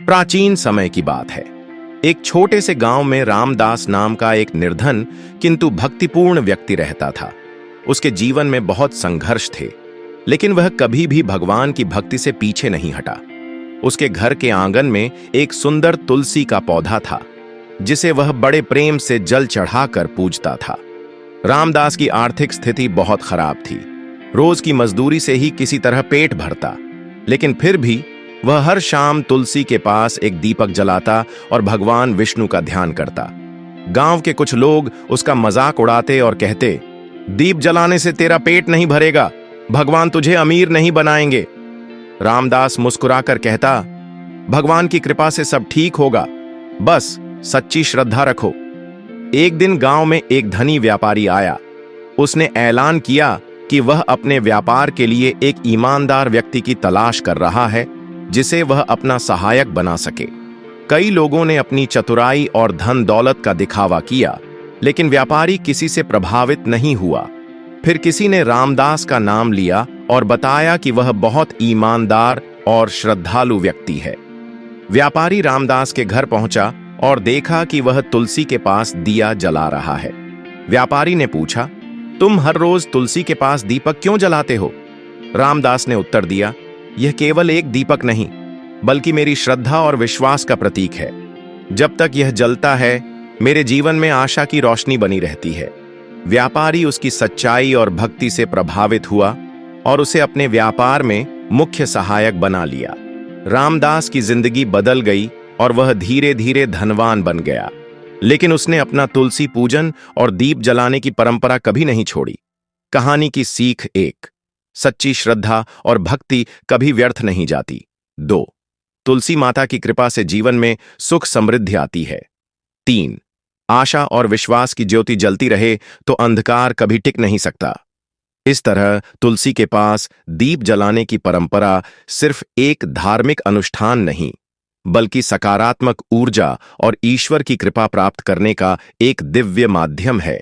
प्राचीन समय की बात है। एक छोटे से गांव में रामदास नाम का एक निर्धन किंतु भक्तिपूर्ण व्यक्ति रहता था। उसके जीवन में बहुत संघर्ष थे, लेकिन वह कभी भी भगवान की भक्ति से पीछे नहीं हटा। उसके घर के आंगन में एक सुंदर तुलसी का पौधा था, जिसे वह बड़े प्रेम से जल चढ़ाकर पूजता था। रामदास की आर्थिक स्थिति बहुत खराब थी। रोज की मजदूरी से ही किसी तरह पेट भरता, लेकिन फिर भी वह हर शाम तुलसी के पास एक दीपक जलाता और भगवान विष्णु का ध्यान करता। गांव के कुछ लोग उसका मजाक उड़ाते और कहते, दीप जलाने से तेरा पेट नहीं भरेगा, भगवान तुझे अमीर नहीं बनाएंगे। रामदास मुस्कुराकर कहता, भगवान की कृपा से सब ठीक होगा, बस सच्ची श्रद्धा रखो। एक दिन गांव में एक धनी व्यापारी आया। उसने ऐलान किया कि वह अपने व्यापार के लिए एक ईमानदार व्यक्ति की तलाश कर रहा है, जिसे वह अपना सहायक बना सके। कई लोगों ने अपनी चतुराई और धन दौलत का दिखावा किया, लेकिन व्यापारी किसी से प्रभावित नहीं हुआ। फिर किसी ने रामदास का नाम लिया और बताया कि वह बहुत ईमानदार और श्रद्धालु व्यक्ति है। व्यापारी रामदास के घर पहुंचा और देखा कि वह तुलसी के पास दिया जला रहा है। व्यापारी ने पूछा, तुम हर रोज तुलसी के पास दीपक क्यों जलाते हो? रामदास ने उत्तर दिया, यह केवल एक दीपक नहीं, बल्कि मेरी श्रद्धा और विश्वास का प्रतीक है। जब तक यह जलता है, मेरे जीवन में आशा की रोशनी बनी रहती है। व्यापारी उसकी सच्चाई और भक्ति से प्रभावित हुआ और उसे अपने व्यापार में मुख्य सहायक बना लिया। रामदास की जिंदगी बदल गई और वह धीरे धीरे धनवान बन गया, लेकिन उसने अपना तुलसी पूजन और दीप जलाने की परंपरा कभी नहीं छोड़ी। कहानी की सीख एक, सच्ची श्रद्धा और भक्ति कभी व्यर्थ नहीं जाती। 2, तुलसी माता की कृपा से जीवन में सुख समृद्धि आती है। 3, आशा और विश्वास की ज्योति जलती रहे तो अंधकार कभी टिक नहीं सकता। इस तरह तुलसी के पास दीप जलाने की परंपरा सिर्फ एक धार्मिक अनुष्ठान नहीं, बल्कि सकारात्मक ऊर्जा और ईश्वर की कृपा प्राप्त करने का एक दिव्य माध्यम है।